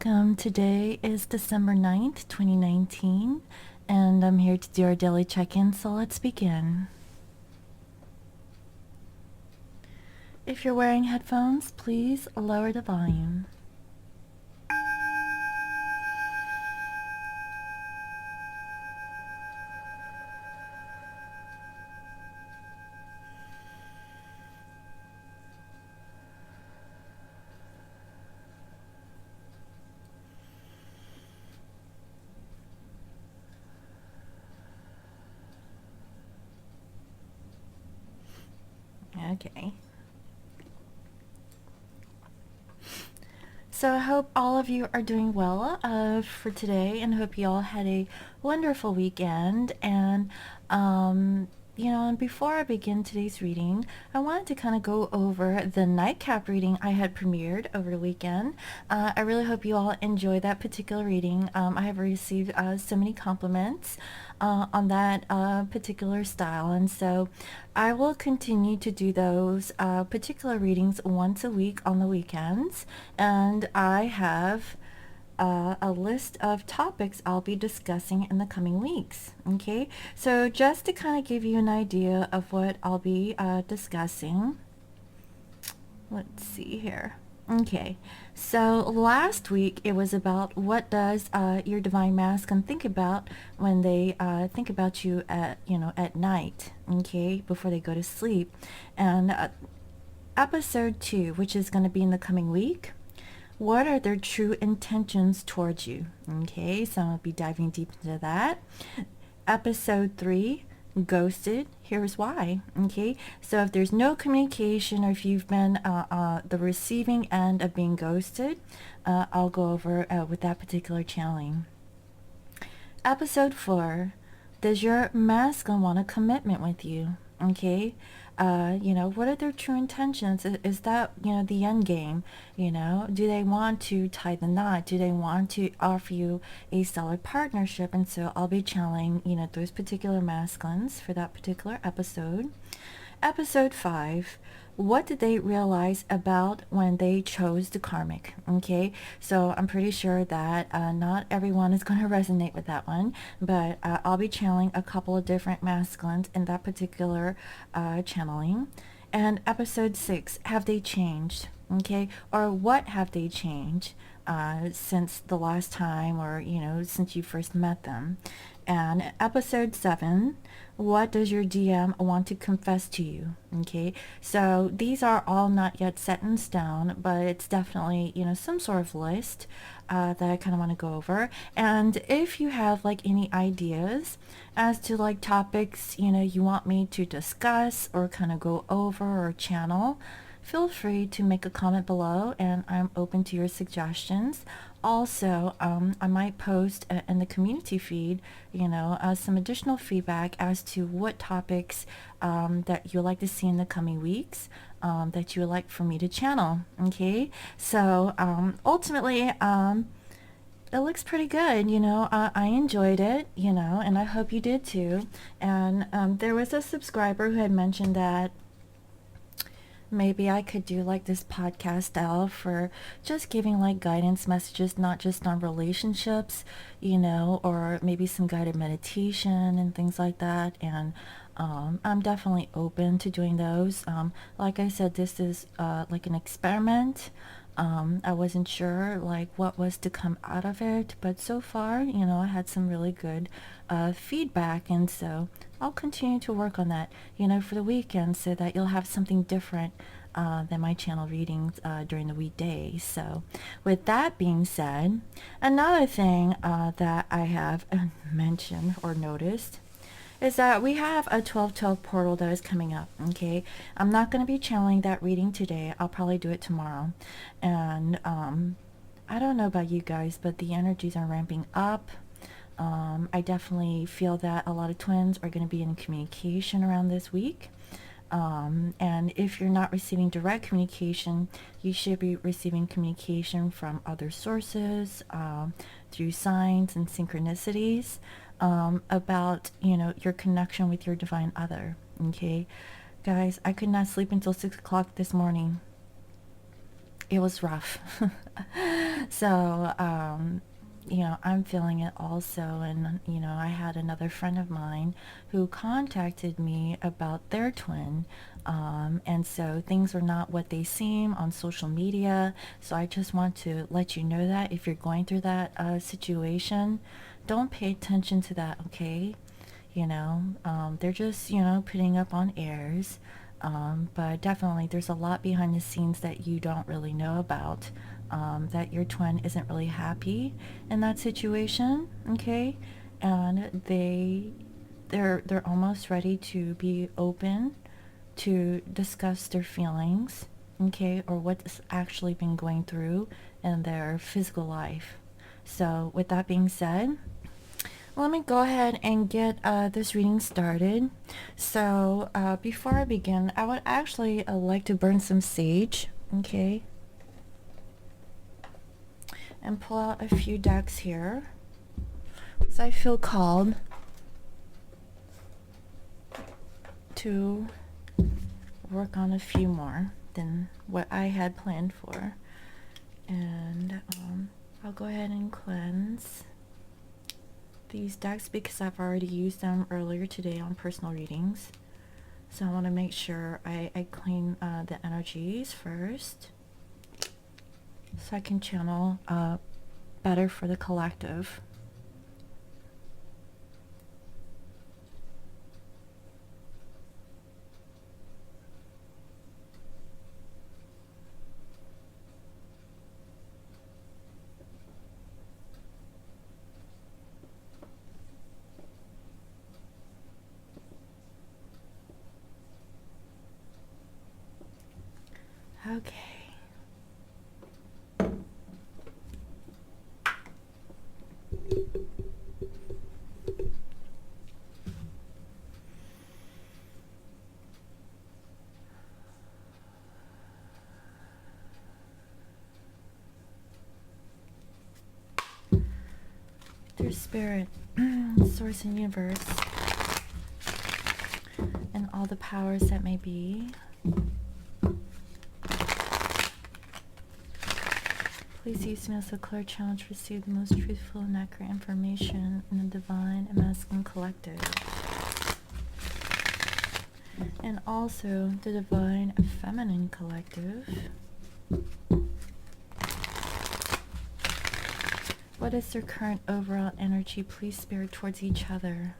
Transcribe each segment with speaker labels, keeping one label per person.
Speaker 1: welcome. Today is December 9th, 2019, and I'm here to do our daily check-in, so let's begin. If you're wearing headphones, please lower the volume. Okay. So I hope all of you are doing well for today, and hope you all had a wonderful weekend. And and before I begin today's reading, I wanted to kind of go over the nightcap reading I had premiered over the weekend. I really hope you all enjoyed that particular reading. I have received so many compliments on that particular style, and so I will continue to do those particular readings once a week on the weekends, and I have a list of topics I'll be discussing in the coming weeks. Okay, so just to kind of give you an idea of what I'll be discussing, let's see here. Okay, so last week it was about what does your divine masculine think about when they think about you at night, okay, before they go to sleep. And episode 2, which is going to be in the coming week, what are their true intentions towards you? Okay, so I'll be diving deep into that. Episode 3, ghosted, here's why. Okay, so if there's no communication, or if you've been the receiving end of being ghosted, I'll go over with that particular channeling. Episode 4, does your masculine want a commitment with you? Okay, what are their true intentions? Is that, the end game? Do they want to tie the knot? Do they want to offer you a solid partnership? And so I'll be channeling, those particular masculines for that particular episode. Episode 5, what did they realize about when they chose the karmic? Okay, so I'm pretty sure that not everyone is going to resonate with that one, but I'll be channeling a couple of different masculines in that particular channeling. And episode 6, have they changed? Okay, or what have they changed since the last time, or since you first met them? And episode 7, what does your DM want to confess to you? Okay, so these are all not yet set in stone, but it's definitely, some sort of list that I kind of want to go over. And if you have like any ideas as to like topics, you want me to discuss or kind of go over or channel, feel free to make a comment below, and I'm open to your suggestions. Also, I might post in the community feed, some additional feedback as to what topics that you'd like to see in the coming weeks, that you would like for me to channel. Okay, so ultimately, it looks pretty good. I enjoyed it, and I hope you did too. And there was a subscriber who had mentioned that maybe I could do like this podcast style for just giving like guidance messages, not just on relationships, or maybe some guided meditation and things like that. And I'm definitely open to doing those. Like I said, this is like an experiment. I wasn't sure like what was to come out of it, but so far, I had some really good feedback, and so I'll continue to work on that, for the weekend, so that you'll have something different than my channel readings during the weekdays. So with that being said, another thing that I have mentioned or noticed is that we have a 1212 portal that is coming up. Okay, I'm not going to be channeling that reading today. I'll probably do it tomorrow. And I don't know about you guys, but the energies are ramping up. I definitely feel that a lot of twins are going to be in communication around this week. And if you're not receiving direct communication, you should be receiving communication from other sources, through signs and synchronicities, about your connection with your divine other. Okay, guys, I could not sleep until 6 o'clock this morning. It was rough. So, I'm feeling it also. And, I had another friend of mine who contacted me about their twin. And so things are not what they seem on social media. So I just want to let you know that if you're going through that situation, don't pay attention to that, okay? They're just, putting up on airs. But definitely there's a lot behind the scenes that you don't really know about, that your twin isn't really happy in that situation, okay? And they're almost ready to be open to discuss their feelings, okay, or what's actually been going through in their physical life. So with that being said, let me go ahead and get this reading started. So before I begin, I would actually like to burn some sage, okay, and pull out a few decks here, because I feel called to work on a few more than what I had planned for. And I'll go ahead and cleanse these decks because I've already used them earlier today on personal readings. So I want to make sure I clean the energies first, so I can channel better for the collective. Okay. Dear Spirit, Source and Universe, and all the powers that may be, please use me as a clear channel to receive the most truthful and accurate information in the divine and masculine collective, and also the divine and feminine collective. What is their current overall energy, please, Spirit, towards each other?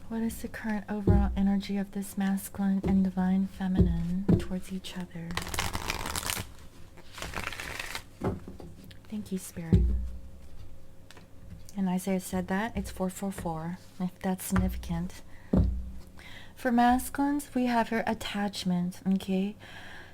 Speaker 1: What is the current overall energy of this masculine and divine feminine towards each other? Thank you, Spirit. And Isaiah said that. It's 444, if that's significant. For masculines, we have your attachment, okay?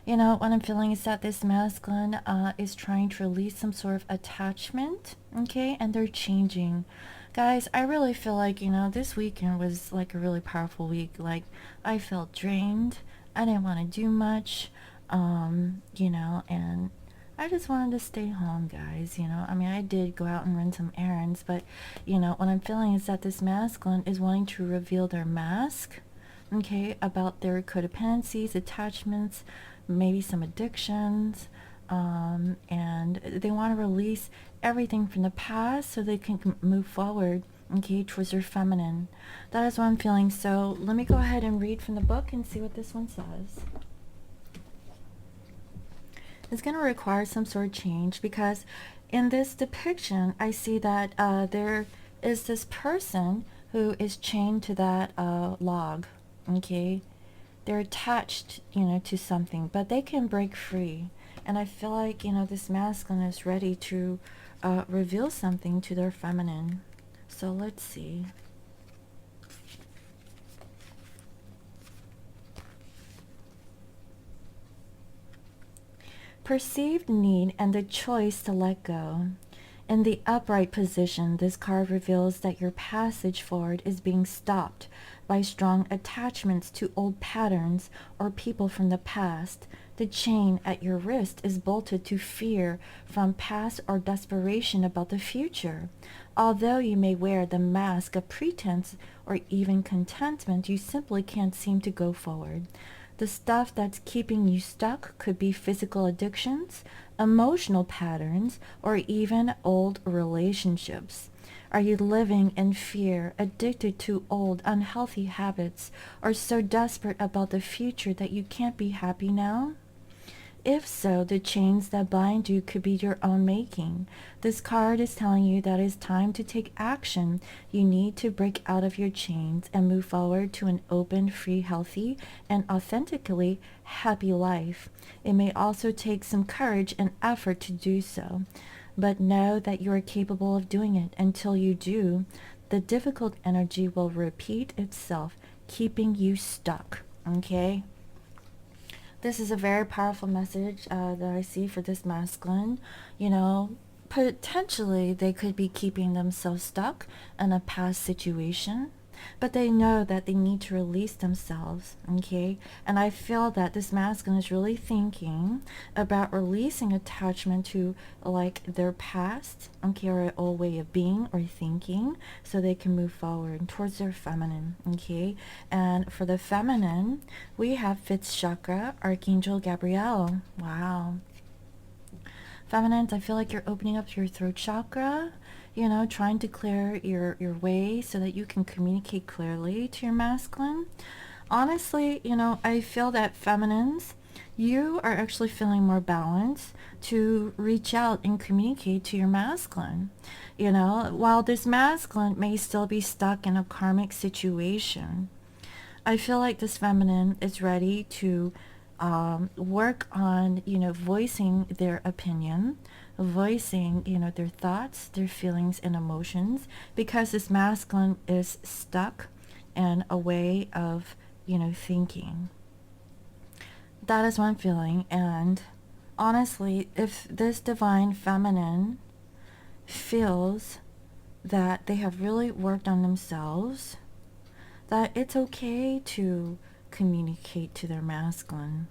Speaker 1: What I'm feeling is that this masculine is trying to release some sort of attachment, okay? And they're changing. Guys, I really feel like, this weekend was like a really powerful week. Like, I felt drained. I didn't want to do much, and I just wanted to stay home, guys. I did go out and run some errands, but, what I'm feeling is that this masculine is wanting to reveal their mask, okay, about their codependencies, attachments, maybe some addictions, and they want to release everything from the past so they can move forward, okay, towards their feminine. That is what I'm feeling. So let me go ahead and read from the book and see what this one says. It's going to require some sort of change, because in this depiction I see that there is this person who is chained to that log, okay? They're attached, to something, but they can break free. And I feel like, this masculine is ready to reveal something to their feminine. So let's see. Perceived need and the choice to let go. In the upright position, this card reveals that your passage forward is being stopped by strong attachments to old patterns or people from the past. The chain at your wrist is bolted to fear from past or desperation about the future. Although you may wear the mask of pretense or even contentment, you simply can't seem to go forward. The stuff that's keeping you stuck could be physical addictions, emotional patterns, or even old relationships. Are you living in fear, addicted to old, unhealthy habits, or so desperate about the future that you can't be happy now? If so, the chains that bind you could be your own making. This card is telling you that it's time to take action. You need to break out of your chains and move forward to an open, free, healthy, and authentically happy life. It may also take some courage and effort to do so, but know that you are capable of doing it. Until you do, the difficult energy will repeat itself, keeping you stuck. Okay? This is a very powerful message that I see for this masculine. You know, potentially they could be keeping themselves stuck in a past situation, but they know that they need to release themselves, okay? And I feel that this masculine is really thinking about releasing attachment to like their past, okay, or an old way of being or thinking, so they can move forward towards their feminine, okay? And for the feminine, we have fifth chakra, Archangel Gabriel. Wow. Feminines, I feel like you're opening up your throat chakra, you know, trying to clear your way so that you can communicate clearly to your masculine. Honestly, you know, I feel that feminines, you are actually feeling more balanced to reach out and communicate to your masculine. You know, while this masculine may still be stuck in a karmic situation, I feel like this feminine is ready to work on, you know, voicing their opinion, voicing, you know, their thoughts, their feelings and emotions, because this masculine is stuck in a way of, you know, thinking. That is what I'm feeling. And honestly, if this divine feminine feels that they have really worked on themselves, that it's okay to communicate to their masculine.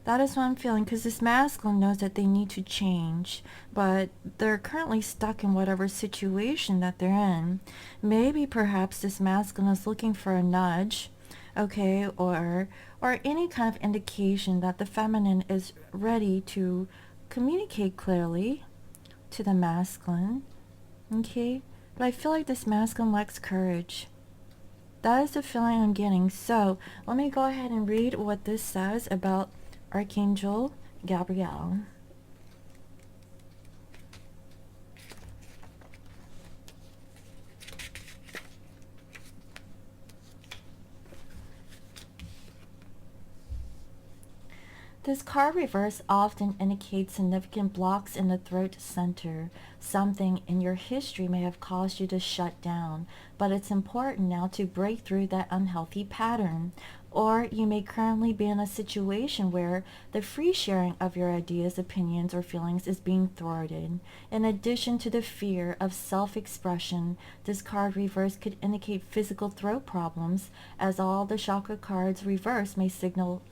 Speaker 1: That is what I'm feeling, because this masculine knows that they need to change, but they're currently stuck in whatever situation that they're in. Maybe perhaps this masculine is looking for a nudge, okay, or any kind of indication that the feminine is ready to communicate clearly to the masculine, okay? But I feel like this masculine lacks courage. That is the feeling I'm getting. So let me go ahead and read what this says about Archangel Gabriel. This card reverse often indicates significant blocks in the throat center. Something in your history may have caused you to shut down, but it's important now to break through that unhealthy pattern. Or you may currently be in a situation where the free sharing of your ideas, opinions, or feelings is being thwarted. In addition to the fear of self-expression, this card reverse could indicate physical throat problems, as all the chakra cards reverse may signal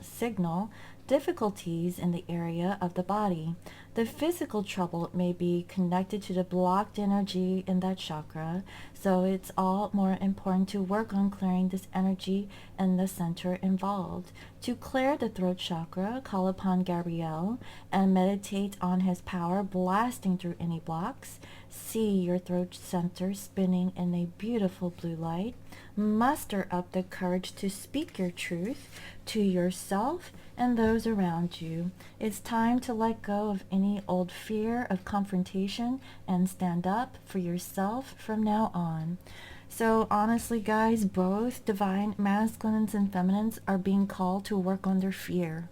Speaker 1: difficulties in the area of the body. The physical trouble may be connected to the blocked energy in that chakra, so it's all more important to work on clearing this energy in the center involved. To clear the throat chakra, call upon Gabriel and meditate on his power blasting through any blocks. See your throat center spinning in a beautiful blue light. Muster up the courage to speak your truth to yourself and those around you. It's time to let go of any old fear of confrontation and stand up for yourself from now on. So honestly, guys, both divine masculines and feminines are being called to work on their fear.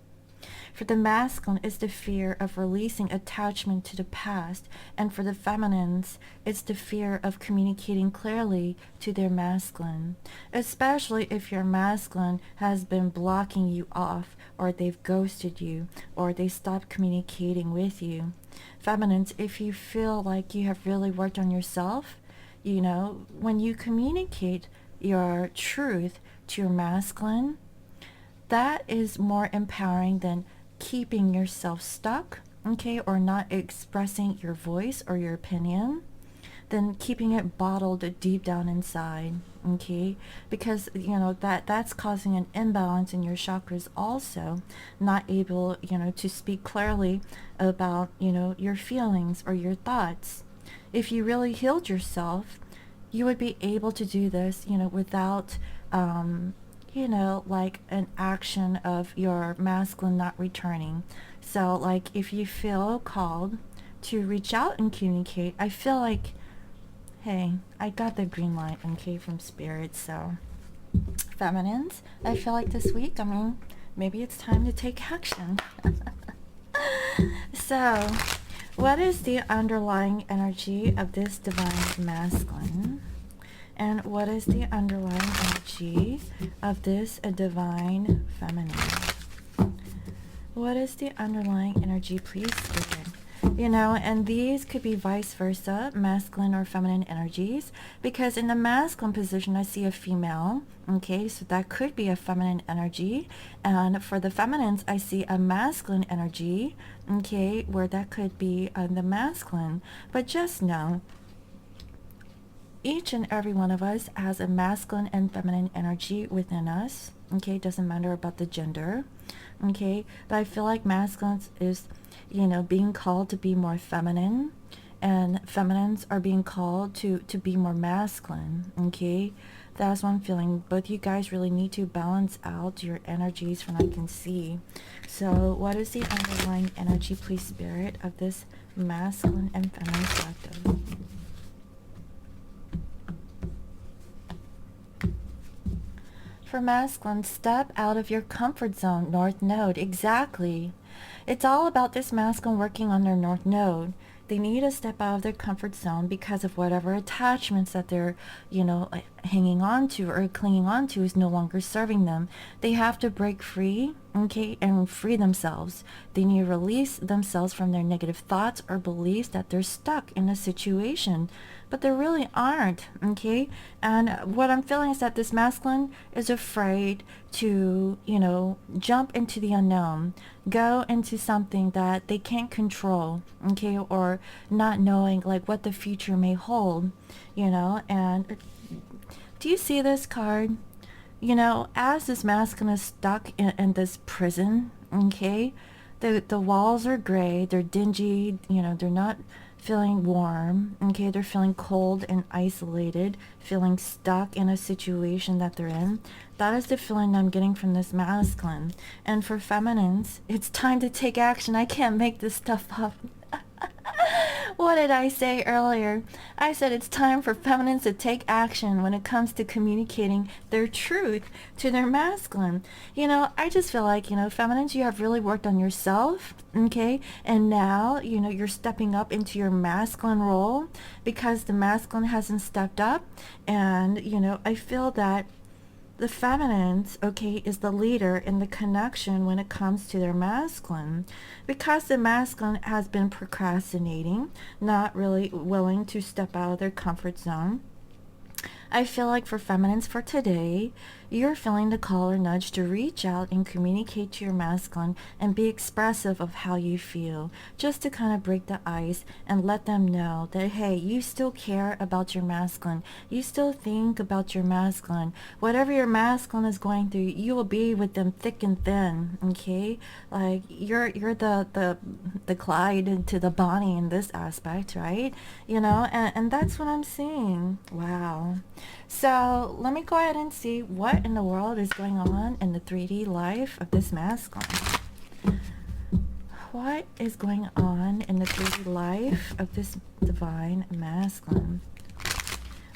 Speaker 1: For the masculine, it's the fear of releasing attachment to the past, and for the feminines, it's the fear of communicating clearly to their masculine, especially if your masculine has been blocking you off, or they've ghosted you, or they stopped communicating with you. Feminines, if you feel like you have really worked on yourself, you know, when you communicate your truth to your masculine, that is more empowering than keeping yourself stuck, okay, or not expressing your voice or your opinion, than keeping it bottled deep down inside, okay, because that's causing an imbalance in your chakras also, not able to speak clearly about your feelings or your thoughts. If you really healed yourself, you would be able to do this without like an action of your masculine not returning. So like if you feel called to reach out and communicate, I feel like, hey, I got the green light, okay, from spirit. So feminines, I feel like this week, maybe it's time to take action. So what is the underlying energy of this divine masculine? And what is the underlying energy of this divine feminine? What is the underlying energy, please, spirit? And these could be vice versa, masculine or feminine energies, because in the masculine position, I see a female, okay, so that could be a feminine energy. And for the feminines, I see a masculine energy, okay, where that could be the masculine. But just know, each and every one of us has a masculine and feminine energy within us, okay, doesn't matter about the gender, okay, but I feel like masculine is being called to be more feminine, and feminines are being called to be more masculine, okay. That's what I'm feeling. Both you guys really need to balance out your energies from what I can see. So what is the underlying energy, please, spirit, of this masculine and feminine collective? For masculine, step out of your comfort zone, North Node. Exactly. It's all about this masculine working on their North Node. They need to step out of their comfort zone because of whatever attachments that they're, hanging on to or clinging on to is no longer serving them. They have to break free, okay, and free themselves. They need to release themselves from their negative thoughts or beliefs that they're stuck in a situation, but they really aren't, okay? And what I'm feeling is that this masculine is afraid to, jump into the unknown, go into something that they can't control, okay, or not knowing like what the future may hold, and do you see this card? As this masculine is stuck in this prison, okay, the walls are gray, they're dingy, they're not feeling warm, okay, they're feeling cold and isolated, feeling stuck in a situation that they're in. That is the feeling I'm getting from this masculine. And for feminines, it's time to take action. I can't make this stuff up. What did I say earlier? I said it's time for feminines to take action when it comes to communicating their truth to their masculine. I just feel like, feminines, you have really worked on yourself, okay? And now, you're stepping up into your masculine role because the masculine hasn't stepped up. And, I feel that the feminines, okay, is the leader in the connection when it comes to their masculine, because the masculine has been procrastinating, not really willing to step out of their comfort zone. I feel like for feminines for today, you're feeling the call or nudge to reach out and communicate to your masculine and be expressive of how you feel, just to kind of break the ice and let them know that, hey, you still care about your masculine. You still think about your masculine. Whatever your masculine is going through, you will be with them thick and thin, okay? Like, you're the Clyde to the Bonnie in this aspect, right? And that's what I'm seeing. Wow. So let me go ahead and see what in the world is going on in the 3D life of this masculine. What is going on in the 3D life of this divine masculine?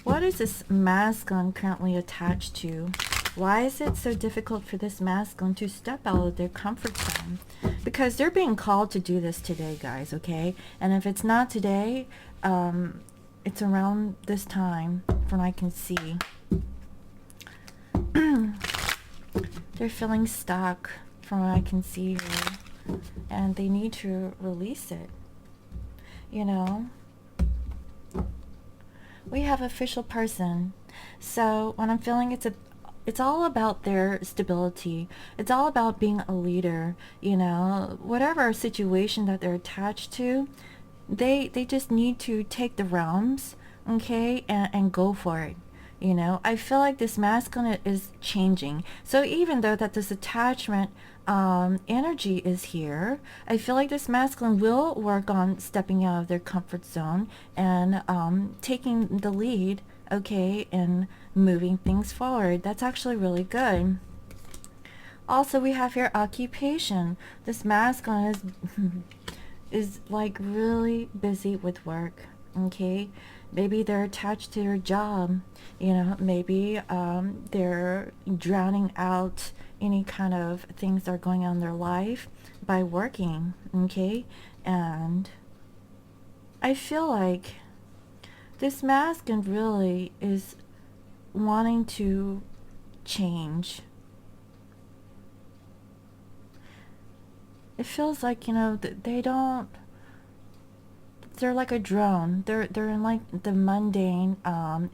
Speaker 1: What is this masculine currently attached to? Why is it so difficult for this masculine to step out of their comfort zone? Because they're being called to do this today, guys, okay? And if it's not today, it's around this time from what I can see. They're feeling stuck from what I can see here. And they need to release it. We have official person. So what I'm feeling, it's It's all about their stability. It's all about being a leader, you know, whatever situation that they're attached to, they just need to take the realms, okay, and go for it. You know, I feel like this masculine is changing. So even though that this attachment energy is here, I feel like this masculine will work on stepping out of their comfort zone and taking the lead, okay, and moving things forward. That's actually really good. Also, we have here occupation. This masculine is is like really busy with work, okay? Maybe they're attached to their job, you know, maybe they're drowning out any kind of things that are going on in their life by working, okay? And I feel like this masculine really is wanting to change. It feels like, you know, they don't, they're like a drone. They're in like the mundane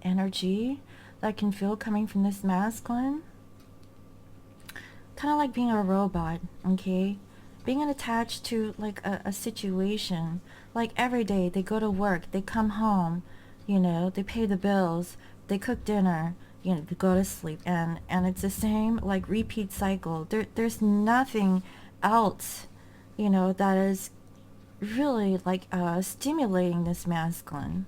Speaker 1: energy that I can feel coming from this masculine. Kind of like being a robot, okay? Being attached to like a situation. Like every day they go to work, they come home, you know, they pay the bills, they cook dinner, you know, they go to sleep, and it's the same like repeat cycle. There's nothing else, you know, that is really like stimulating this masculine.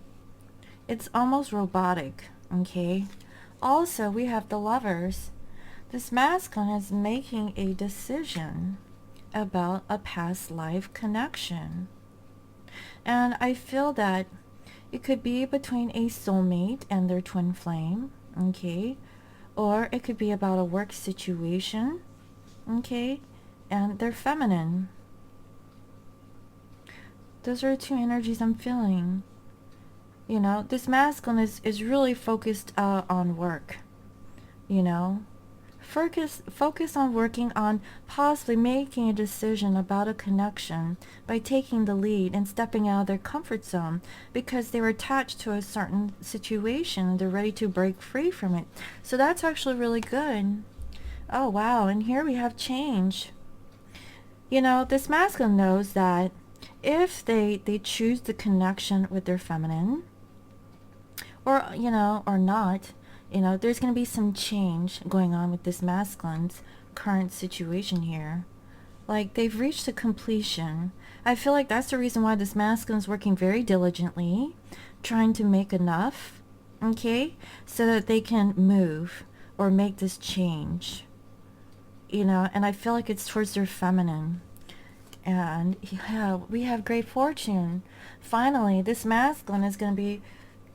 Speaker 1: It's almost robotic, okay? Also, we have the lovers. This masculine is making a decision about a past life connection. And I feel that it could be between a soulmate and their twin flame, okay? Or it could be about a work situation, okay? And their feminine. Those are the two energies I'm feeling. You know, this masculine is really focused on work. You know, focus on working on possibly making a decision about a connection by taking the lead and stepping out of their comfort zone because they were attached to a certain situation and they're ready to break free from it. So that's actually really good. Oh wow, and here we have change. You know, this masculine knows that if they choose the connection with their feminine, or you know, or not, you know, there's going to be some change going on with this masculine's current situation here. Like they've reached a completion. I feel like that's the reason why this masculine's working very diligently, trying to make enough, okay, so that they can move or make this change. You know, and I feel like it's towards their feminine. And yeah, we have great fortune. Finally, this masculine is going to be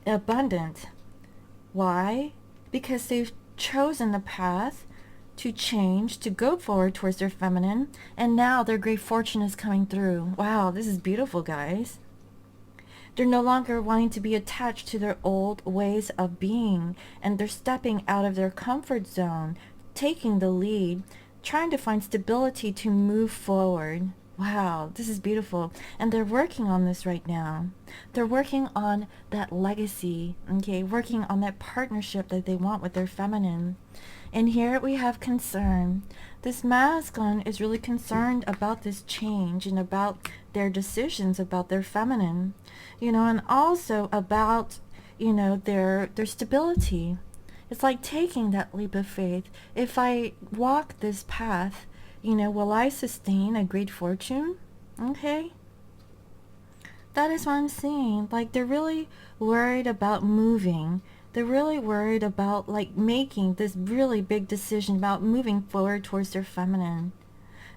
Speaker 1: abundant. Why? Because they've chosen the path to change, to go forward towards their feminine, and now their great fortune is coming through. Wow, this is beautiful, guys. They're no longer wanting to be attached to their old ways of being, and they're stepping out of their comfort zone, taking the lead, trying to find stability to move forward. Wow, this is beautiful. And they're working on this right now. They're working on that legacy, okay? Working on that partnership that they want with their feminine. And here we have concern. This masculine is really concerned about this change and about their decisions about their feminine, you know, and also about, you know, their stability. It's like taking that leap of faith. If I walk this path, you know, will I sustain a great fortune? Okay. That is what I'm seeing. Like they're really worried about moving. They're really worried about like making this really big decision about moving forward towards their feminine.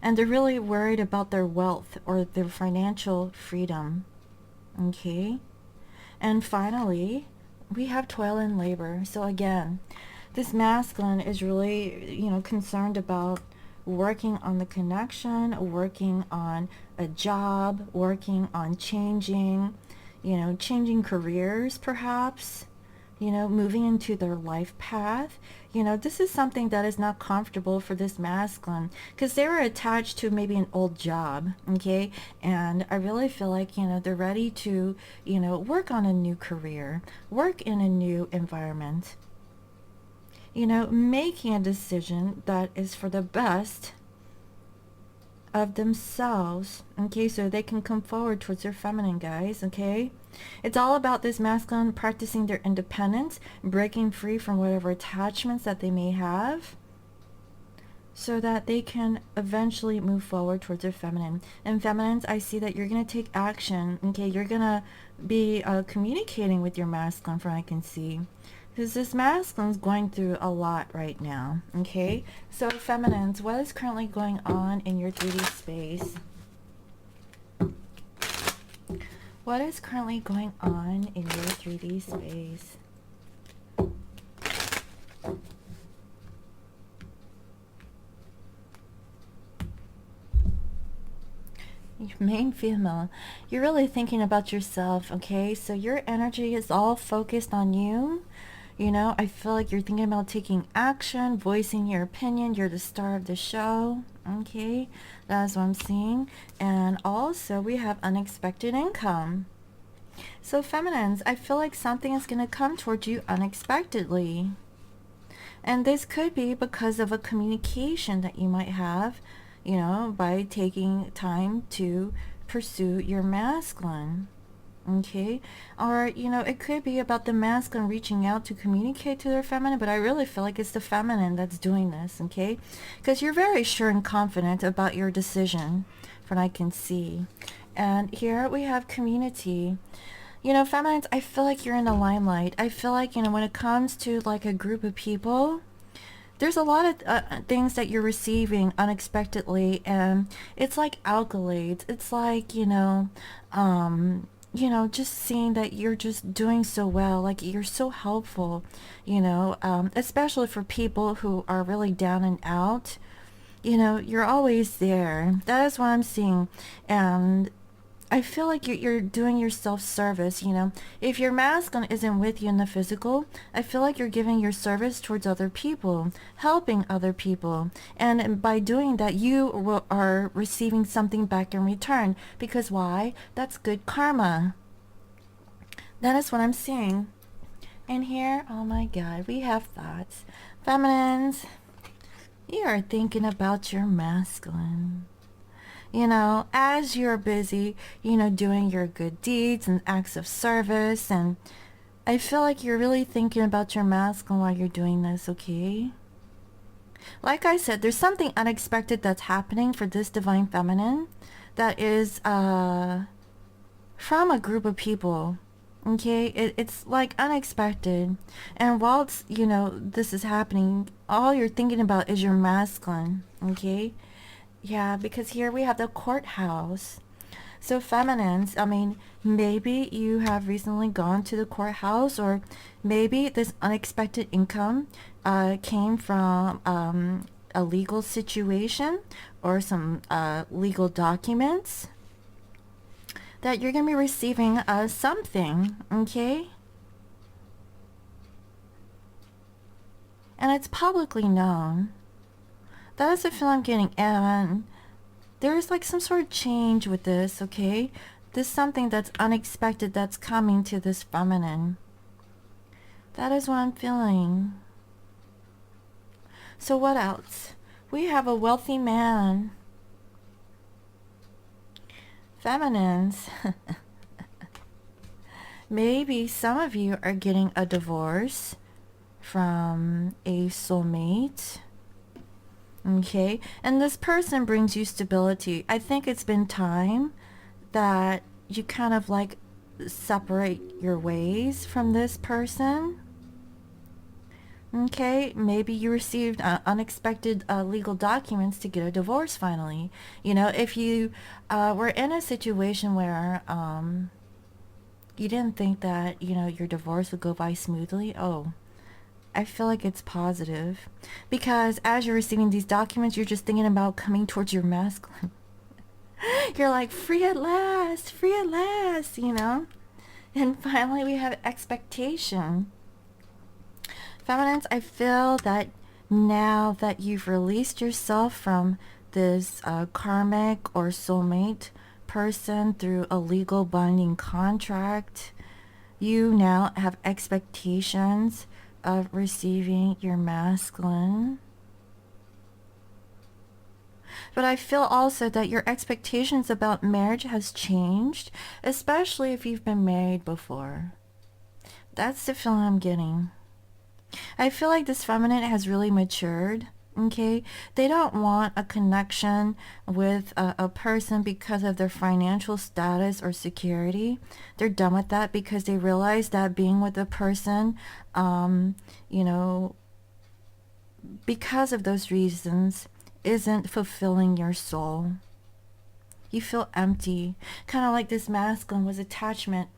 Speaker 1: And they're really worried about their wealth or their financial freedom. Okay. And finally, we have toil and labor. So again, this masculine is really, you know, concerned about working on the connection, working on a job, working on changing, you know, changing careers perhaps, you know, moving into their life path. You know, this is something that is not comfortable for this masculine because they were attached to maybe an old job, okay? And I really feel like, you know, they're ready to, you know, work on a new career, work in a new environment. you know, making a decision that is for the best of themselves, okay, so they can come forward towards their feminine, guys, okay? It's all about this masculine practicing their independence, breaking free from whatever attachments that they may have, so that they can eventually move forward towards their feminine. And feminines, I see that you're going to take action, okay? You're going to be communicating with your masculine, from what I can see. Because this masculine's going through a lot right now, okay? So feminines, what is currently going on in your 3D space? What is currently going on in your 3D space? Your main female, you're really thinking about yourself, okay? So your energy is all focused on you. You know, I feel like you're thinking about taking action, voicing your opinion. You're the star of the show, okay? That's what I'm seeing. And also, we have unexpected income. So feminines, I feel like something is going to come towards you unexpectedly. And this could be because of a communication that you might have, you know, by taking time to pursue your masculine. Okay, or you know, it could be about the masculine reaching out to communicate to their feminine, but I really feel like it's the feminine that's doing this, okay? Because you're very sure and confident about your decision, from what I can see. And here we have community. You know, feminines, I feel like you're in the limelight. I feel like, you know, when it comes to like a group of people, there's a lot of things that you're receiving unexpectedly, and it's like accolades. It's like, you know, just seeing that you're just doing so well, like you're so helpful, you know, especially for people who are really down and out. You know, you're always there. That is what I'm seeing. And I feel like you're doing your self-service, you know. If your masculine isn't with you in the physical, I feel like you're giving your service towards other people, helping other people. And by doing that, you are receiving something back in return. Because why? That's good karma. That is what I'm seeing. And here, oh my God, we have thoughts. Feminines, you are thinking about your masculine. You know, as you're busy, you know, doing your good deeds and acts of service, and I feel like you're really thinking about your masculine while you're doing this, okay? Like I said, there's something unexpected that's happening for this divine feminine that is from a group of people, okay? It's like unexpected. And whilst, you know, this is happening, all you're thinking about is your masculine, okay? Yeah, because here we have the courthouse. So feminines, I mean, maybe you have recently gone to the courthouse, or maybe this unexpected income came from a legal situation or some legal documents that you're going to be receiving something, okay? And it's publicly known. That is the feel I'm getting, and there's like some sort of change with this, okay? This is something that's unexpected that's coming to this feminine. That is what I'm feeling. So what else? We have a wealthy man. Feminines. Maybe some of you are getting a divorce from a soulmate. Okay, and this person brings you stability. I think it's been time that you kind of like separate your ways from this person. Okay, maybe you received unexpected legal documents to get a divorce finally. You know, if you were in a situation where you didn't think that, you know, your divorce would go by smoothly, oh, I feel like it's positive, because as you're receiving these documents, you're just thinking about coming towards your masculine. You're like, free at last, you know? And finally, we have expectation. Feminines, I feel that now that you've released yourself from this karmic or soulmate person through a legal binding contract, you now have expectations of receiving your masculine. But I feel also that your expectations about marriage has changed, especially if you've been married before. That's the feeling I'm getting. I feel like this feminine has really matured. Okay, they don't want a connection with a person because of their financial status or security. They're done with that because they realize that being with a person, you know, because of those reasons, isn't fulfilling your soul. You feel empty, kind of like this masculine was attachment,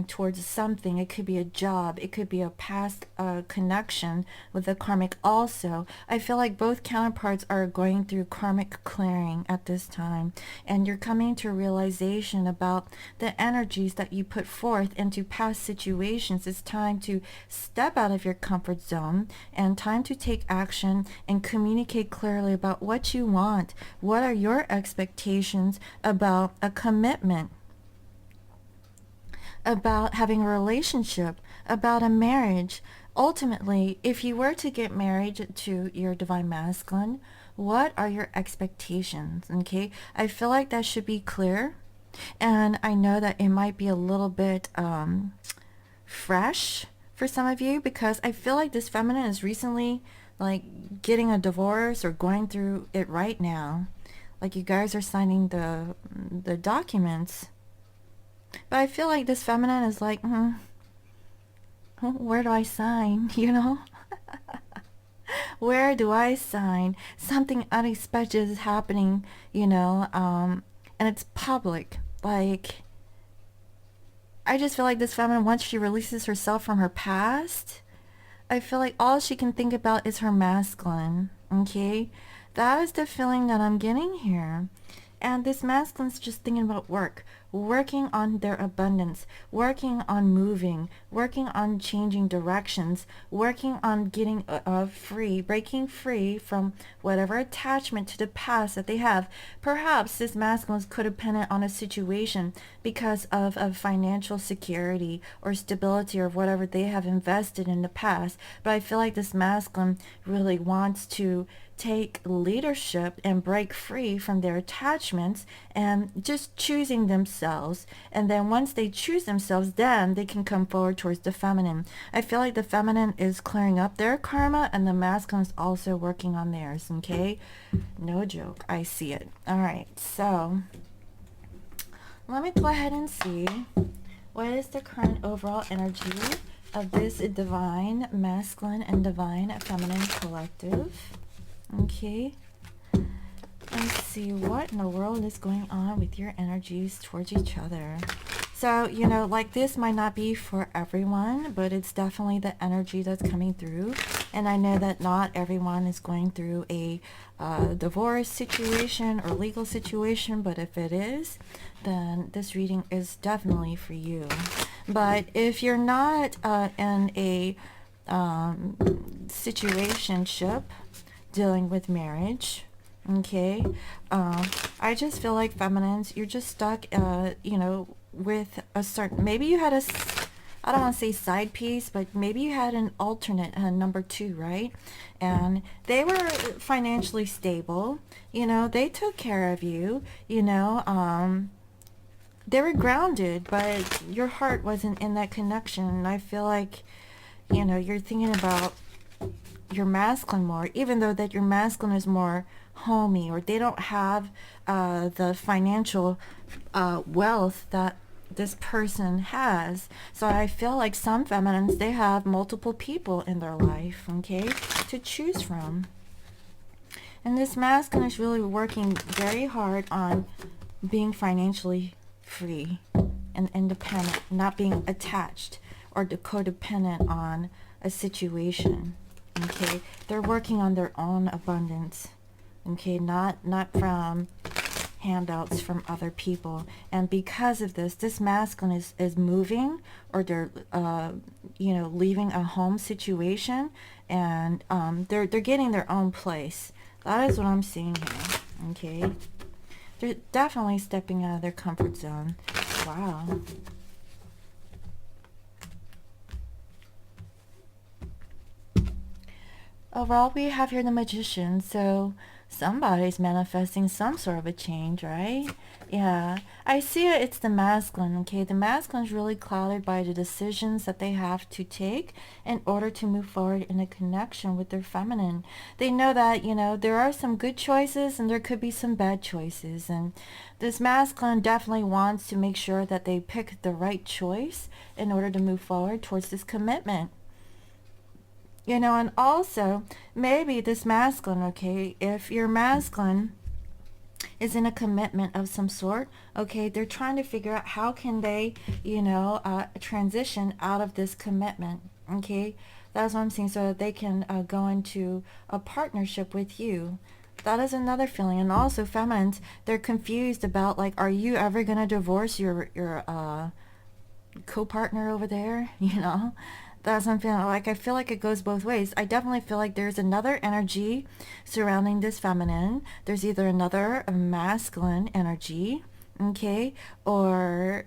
Speaker 1: towards something. It could be a job, it could be a past connection with the karmic also. I feel like both counterparts are going through karmic clearing at this time, and you're coming to a realization about the energies that you put forth into past situations. It's time to step out of your comfort zone and time to take action and communicate clearly about what you want. What are your expectations about a commitment, about having a relationship, about a marriage? Ultimately, if you were to get married to your divine masculine, what are your expectations? Okay, I feel like that should be clear, and I know that it might be a little bit fresh for some of you, because I feel like this feminine is recently like getting a divorce or going through it right now. Like you guys are signing the documents. But I feel like this feminine is like, where do I sign? Where do I sign? Something unexpected is happening, and it's public. Like, I just feel like this feminine, once she releases herself from her past, I feel like all she can think about is her masculine, okay? That is the feeling that I'm getting here. And this masculine's just thinking about work, working on their abundance, working on moving, working on changing directions, working on getting free, breaking free from whatever attachment to the past that they have. Perhaps this masculine is codependent on a situation because of financial security or stability or whatever they have invested in the past. But I feel like this masculine really wants to take leadership and break free from their attachments and just choosing themselves. And then once they choose themselves, then they can come forward towards the feminine. I feel like the feminine is clearing up their karma and the masculine is also working on theirs. Okay, no joke, I see it. All right, so let me go ahead and see what is the current overall energy of this divine masculine and divine feminine collective. Okay, let's see what in the world is going on with your energies towards each other. So, like this might not be for everyone, but it's definitely the energy that's coming through. And I know that not everyone is going through a divorce situation or legal situation, but if it is, then this reading is definitely for you. But if you're not in a situationship, dealing with marriage, okay, I just feel like feminines, you're just stuck with a certain, maybe you had I don't want to say side piece, but maybe you had an alternate number two, right? And they were financially stable, they took care of you, they were grounded, but your heart wasn't in that connection. And I feel like you're thinking about your masculine more, even though that your masculine is more homey, or they don't have the financial wealth that this person has. So I feel like some feminines, they have multiple people in their life, okay, to choose from. And this masculine is really working very hard on being financially free and independent, not being attached or codependent on a situation. Okay, they're working on their own abundance. Okay, not from handouts from other people. And because of this masculine is moving, or they're leaving a home situation, and they're getting their own place. That is what I'm seeing here. Okay, they're definitely stepping out of their comfort zone. Wow. Overall, we have here the Magician, so somebody's manifesting some sort of a change, right? Yeah, I see it. It's the masculine, okay? The masculine is really clouded by the decisions that they have to take in order to move forward in a connection with their feminine. They know that, there are some good choices and there could be some bad choices. And this masculine definitely wants to make sure that they pick the right choice in order to move forward towards this commitment. And also, maybe this masculine, okay, if your masculine is in a commitment of some sort, okay, they're trying to figure out how can they, transition out of this commitment, okay? That's what I'm saying, so that they can go into a partnership with you. That is another feeling. And also, feminines, they're confused about, like, are you ever going to divorce your co-partner over there? That's what I'm feeling. Like, I feel like it goes both ways. I definitely feel like there's another energy surrounding this feminine. There's either another masculine energy, okay, or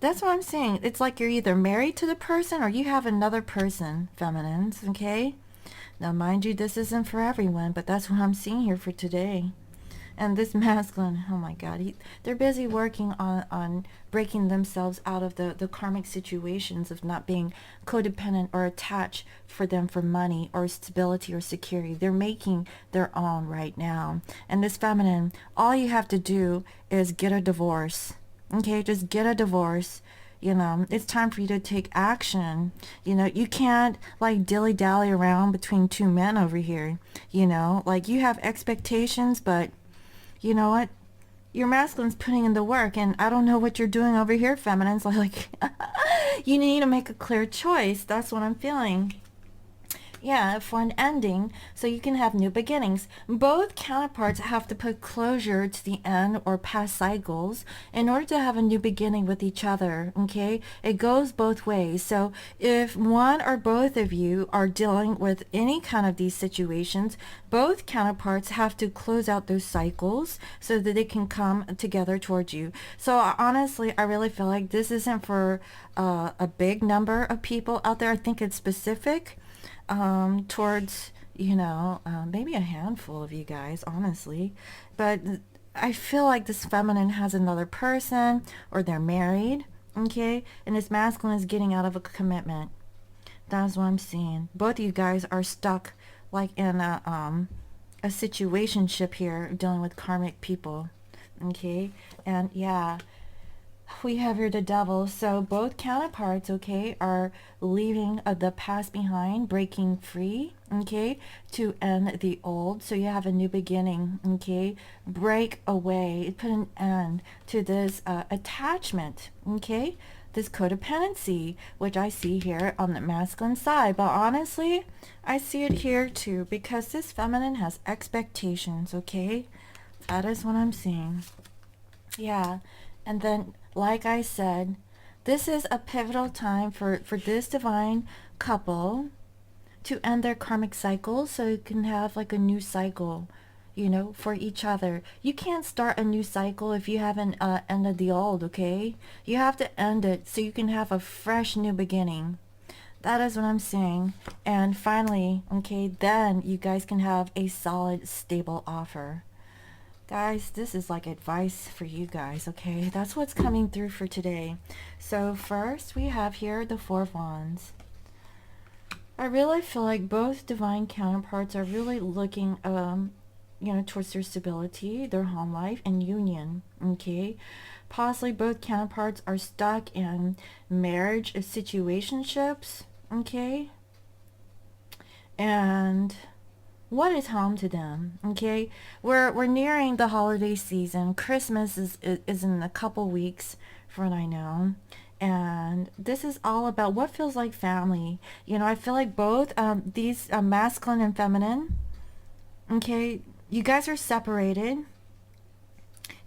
Speaker 1: that's what I'm saying. It's like you're either married to the person or you have another person, feminines, okay? Now, mind you, this isn't for everyone, but that's what I'm seeing here for today. And this masculine, oh my God, they're busy working on breaking themselves out of the karmic situations of not being codependent or attached for them for money or stability or security. They're making their own right now. And this feminine, all you have to do is get a divorce. Okay, just get a divorce. It's time for you to take action. You can't like dilly-dally around between two men over here. Like you have expectations, but you know what? Your masculine's putting in the work, and I don't know what you're doing over here, feminines. Like, you need to make a clear choice. That's what I'm feeling. Yeah, for an ending, so you can have new beginnings. Both counterparts have to put closure to the end or past cycles in order to have a new beginning with each other, okay? It goes both ways. So if one or both of you are dealing with any kind of these situations, both counterparts have to close out those cycles so that they can come together towards you. So honestly, I really feel like this isn't for a big number of people out there. I think it's specific towards, maybe a handful of you guys, honestly. But I feel like this feminine has another person or they're married, okay? And this masculine is getting out of a commitment. That's what I'm seeing. Both of you guys are stuck like in a situationship here dealing with karmic people, okay? And yeah, we have here the devil. So both counterparts, okay, are leaving the past behind, breaking free, okay, to end the old. So you have a new beginning, okay? Break away, put an end to this attachment, okay? This codependency, which I see here on the masculine side. But honestly, I see it here too, because this feminine has expectations, okay? That is what I'm seeing. Yeah. And then, like I said, this is a pivotal time for this divine couple to end their karmic cycle so you can have like a new cycle, for each other. You can't start a new cycle if you haven't ended the old, okay? You have to end it so you can have a fresh new beginning. That is what I'm saying. And finally, okay, then you guys can have a solid, stable offer. Guys, this is like advice for you guys, okay? That's what's coming through for today. So first, we have here the Four of Wands. I really feel like both divine counterparts are really looking, towards their stability, their home life, and union, okay? Possibly both counterparts are stuck in marriage situationships, okay? And what is home to them, okay? We're nearing the holiday season. Christmas is in a couple weeks from what I know, and this is all about what feels like family. I feel like both these masculine and feminine, okay, you guys are separated,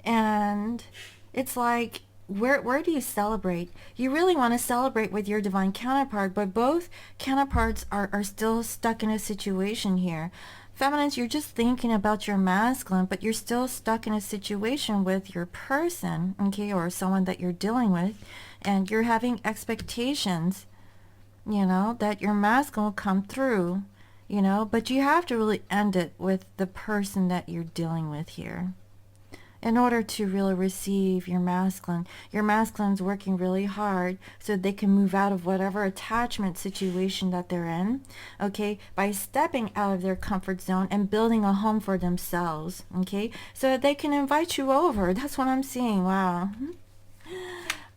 Speaker 1: and it's like, where do you celebrate? You really want to celebrate with your divine counterpart, but both counterparts are still stuck in a situation here. Feminines, you're just thinking about your masculine, but you're still stuck in a situation with your person, okay, or someone that you're dealing with, and you're having expectations, you know, that your masculine will come through, you know, but you have to really end it with the person that you're dealing with here in order to really receive your masculine. Your masculine's working really hard so they can move out of whatever attachment situation that they're in, okay, by stepping out of their comfort zone and building a home for themselves, okay, so that they can invite you over. That's what I'm seeing. Wow.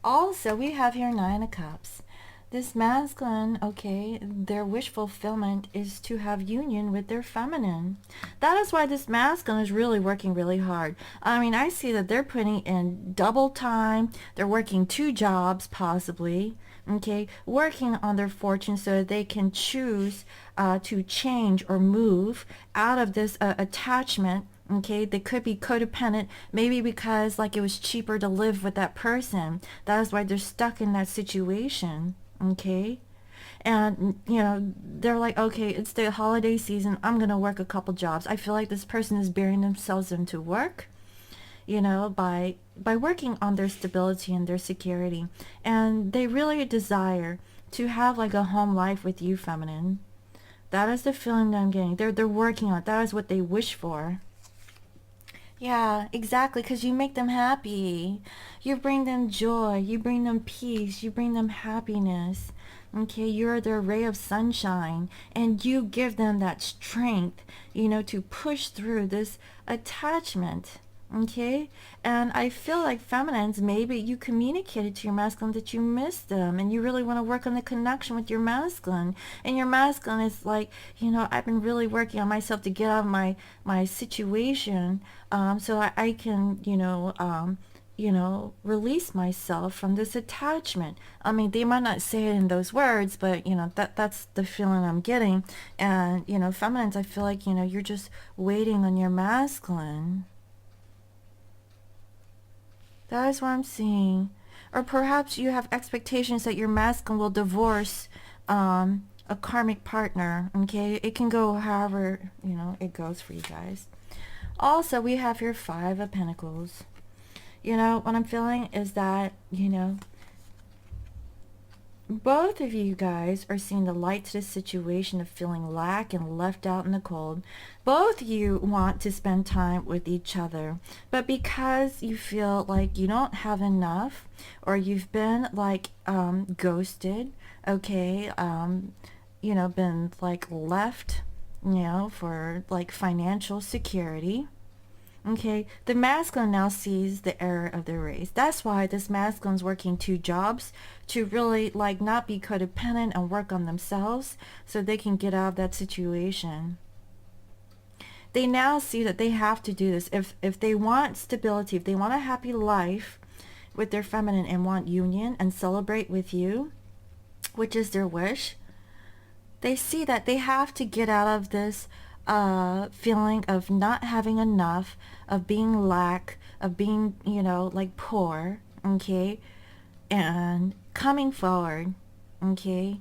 Speaker 1: Also, we have here Nine of Cups. This masculine, okay, their wish fulfillment is to have union with their feminine. That is why this masculine is really working really hard. I mean, I see that they're putting in double time. They're working 2 jobs, possibly, okay, working on their fortune so that they can choose to change or move out of this attachment. Okay, they could be codependent, maybe because like it was cheaper to live with that person. That is why they're stuck in that situation. Okay, and you know, they're like, okay, it's the holiday season, I'm gonna work a couple jobs. I feel like this person is burying themselves into work, you know, by working on their stability and their security, and they really desire to have like a home life with you, feminine. That is the feeling that I'm getting. They're working on it. That is what they wish for. Yeah, exactly, because you make them happy. You bring them joy. You bring them peace. You bring them happiness. Okay, you're their ray of sunshine, and you give them that strength, you know, to push through this attachment. Okay, and I feel like feminines, maybe you communicated to your masculine that you miss them and you really want to work on the connection with your masculine, and your masculine is like, you know, I've been really working on myself to get out of my situation, so I can, you know, release myself from this attachment. I mean, they might not say it in those words, but you know, that's the feeling I'm getting. And you know, feminines, I feel like, you know, you're just waiting on your masculine. That is what I'm seeing. Or perhaps you have expectations that your masculine will divorce a karmic partner. Okay, it can go however, you know, it goes for you guys. Also, we have your Five of Pentacles. You know, what I'm feeling is that, you know, both of you guys are seeing the light to the situation of feeling lack and left out in the cold. Both you want to spend time with each other, but because you feel like you don't have enough, or you've been like ghosted, okay, you know, been like left, you know, for like financial security. Okay, the masculine now sees the error of their race. That's why this masculine's working 2 jobs to really like not be codependent and work on themselves so they can get out of that situation. They now see that they have to do this. If they want stability, if they want a happy life with their feminine and want union and celebrate with you, which is their wish, they see that they have to get out of this feeling of not having enough, of being lack, of being, you know, like poor, okay, and coming forward, okay,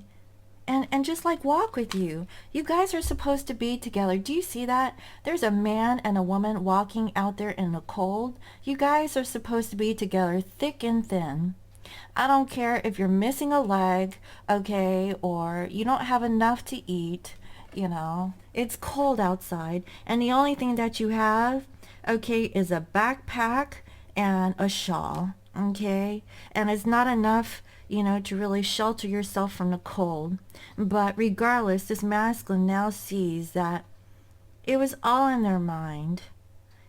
Speaker 1: and just like walk with you. You guys are supposed to be together. Do you see that? There's a man and a woman walking out there in the cold. You guys are supposed to be together, thick and thin. I don't care if you're missing a leg, okay, or you don't have enough to eat, you know. It's cold outside, and the only thing that you have, okay, is a backpack and a shawl, okay? And it's not enough, you know, to really shelter yourself from the cold. But regardless, this masculine now sees that it was all in their mind,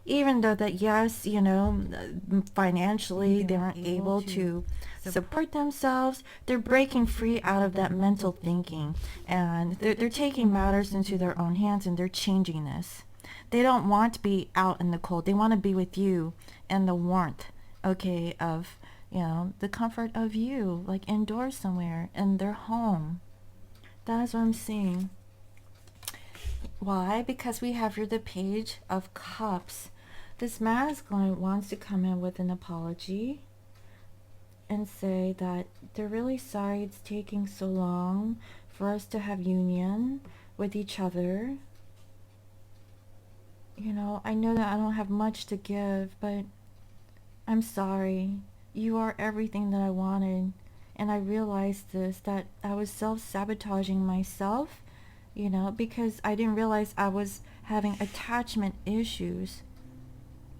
Speaker 1: even though that, yes, you know, financially they weren't able to support themselves. They're breaking free out of that mental thinking, and they're taking matters into their own hands, and they're changing this. They don't want to be out in the cold. They want to be with you in the warmth, okay, of, you know, the comfort of you, like indoors somewhere in their home. That is what I'm seeing. Why? Because we have here the Page of Cups. This masculine wants to come in with an apology and say that they're really sorry it's taking so long for us to have union with each other. You know, I know that I don't have much to give, but I'm sorry. You are everything that I wanted, And I realized this, that I was self-sabotaging myself, because I didn't realize I was having attachment issues,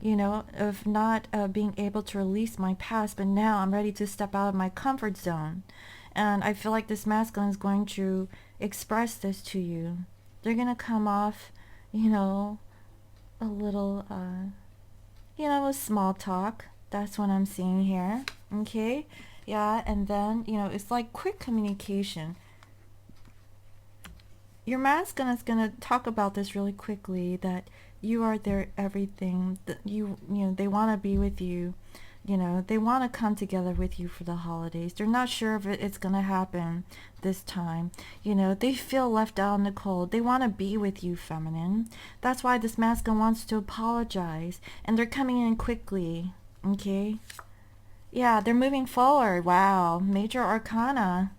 Speaker 1: of not being able to release my past. But now I'm ready to step out of my comfort zone. And I feel like this masculine is going to express this to you. They're going to come off, a little, a small talk. That's what I'm seeing here. Okay? Yeah, and then, it's like quick communication. Your masculine is going to talk about this really quickly, that you are their everything, that they want to be with you. They want to come together with you for the holidays. They're not sure if it's going to happen this time. They feel left out in the cold. They want to be with you, feminine. That's why this masculine wants to apologize. And they're coming in quickly. Okay? Yeah, they're moving forward. Wow. Major Arcana.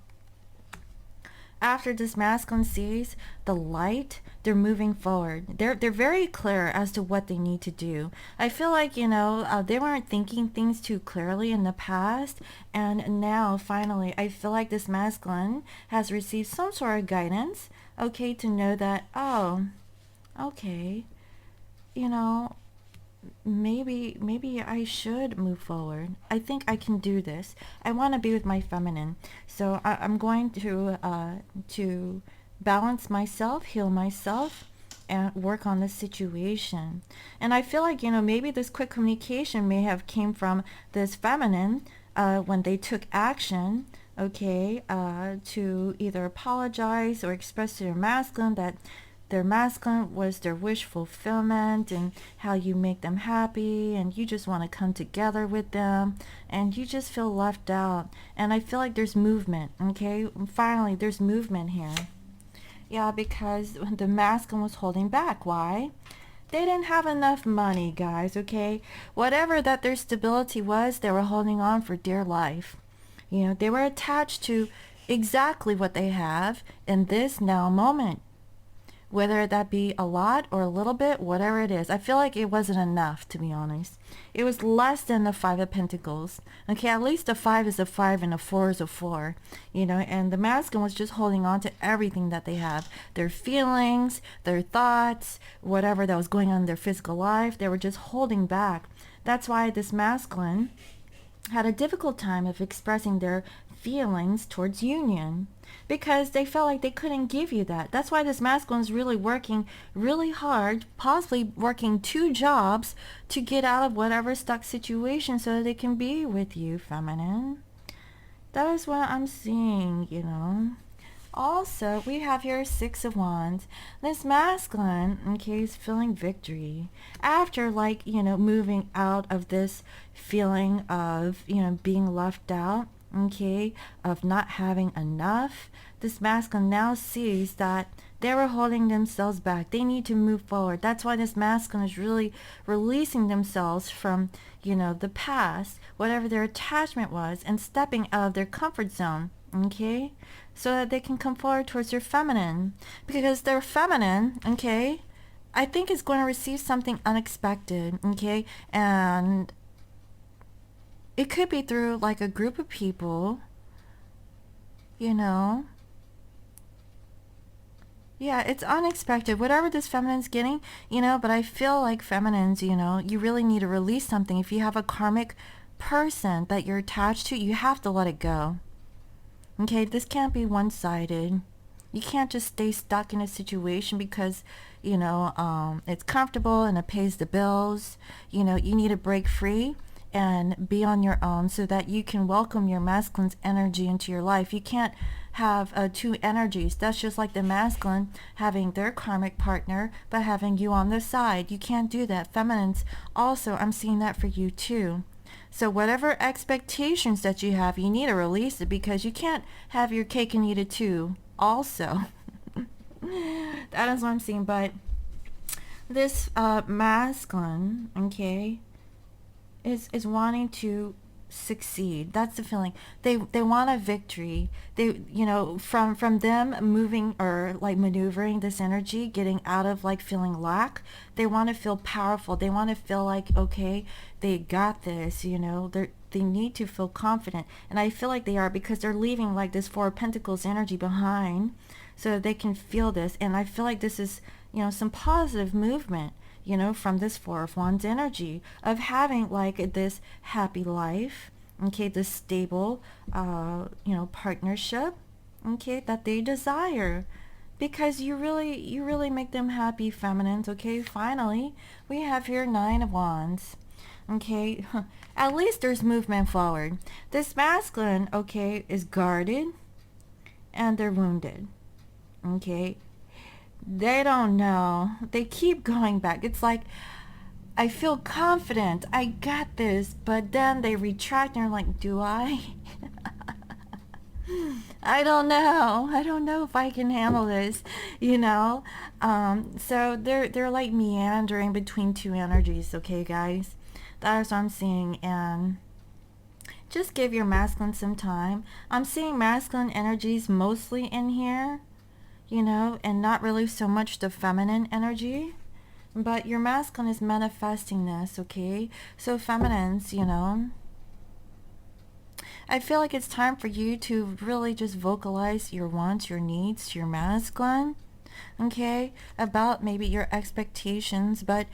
Speaker 1: After this masculine sees the light, they're moving forward. They're very clear as to what they need to do. I feel like, they weren't thinking things too clearly in the past, and now finally I feel like this masculine has received some sort of guidance, okay, to know that, oh, okay, maybe I should move forward. I think I can do this. I want to be with my feminine. So I'm going to balance myself, heal myself, and work on this situation. And I feel like, maybe this quick communication may have came from this feminine when they took action, okay, to either apologize or express to their masculine that their masculine was their wish fulfillment, and how you make them happy, and you just want to come together with them, and you just feel left out. And I feel like there's movement, okay? Finally, there's movement here. Yeah, because the masculine was holding back. Why? They didn't have enough money, guys, okay? Whatever that their stability was, they were holding on for dear life. They were attached to exactly what they have in this now moment. Whether that be a lot or a little bit, whatever it is. I feel like it wasn't enough, to be honest. It was less than the Five of Pentacles. Okay, at least a 5 is a 5 and a 4 is a 4. And the masculine was just holding on to everything that they have. Their feelings, their thoughts, whatever that was going on in their physical life. They were just holding back. That's why this masculine had a difficult time of expressing their feelings towards union, because they felt like they couldn't give you that. That's why this masculine is really working really hard, possibly working 2 jobs to get out of whatever stuck situation so that they can be with you, feminine. That is what I'm seeing. Also, we have here 6 of Wands. This masculine, okay, is feeling victory. After, moving out of this feeling of, being left out, okay, of not having enough, this masculine now sees that they were holding themselves back. They need to move forward. That's why this masculine is really releasing themselves from, the past, whatever their attachment was, and stepping out of their comfort zone, okay, so that they can come forward towards their feminine. Because their feminine, okay, I think is going to receive something unexpected, okay, and it could be through like a group of people, yeah, it's unexpected, whatever this feminine's getting, but I feel like feminines, you really need to release something. If you have a karmic person that you're attached to, you have to let it go. Okay, this can't be one-sided. You can't just stay stuck in a situation because, it's comfortable and it pays the bills. You need to break free and be on your own so that you can welcome your masculine's energy into your life. You can't have 2 energies. That's just like the masculine having their karmic partner but having you on the side. You can't do that. Feminines also, I'm seeing that for you too. So whatever expectations that you have, you need to release it, because you can't have your cake and eat it too also. That is what I'm seeing. But this masculine, okay, is wanting to succeed. That's the feeling. They want a victory. They, you know, from them moving or like maneuvering this energy, getting out of like feeling lack. They want to feel powerful. They want to feel like, okay, they got this, you know. They need to feel confident. And I feel like they are, because they're leaving like this Four of Pentacles energy behind so they can feel this. And I feel like this is, you know, some positive movement, you know, from this Four of Wands energy of having like this happy life, okay, this stable, you know, partnership, okay, that they desire. Because you really make them happy, feminines, okay? Finally, we have here Nine of Wands, okay? At least there's movement forward. This masculine, okay, is guarded and they're wounded, okay? They don't know. They keep going back. It's like, I feel confident. I got this. But then they retract and they're like, do I? I don't know. I don't know if I can handle this, you know? So they're like meandering between two energies, okay, guys? That's what I'm seeing. And just give your masculine some time. I'm seeing masculine energies mostly in here, you know, and not really so much the feminine energy. But your masculine is manifesting this, okay? So feminines, you know, I feel like it's time for you to really just vocalize your wants, your needs to your masculine, okay? About maybe your expectations, but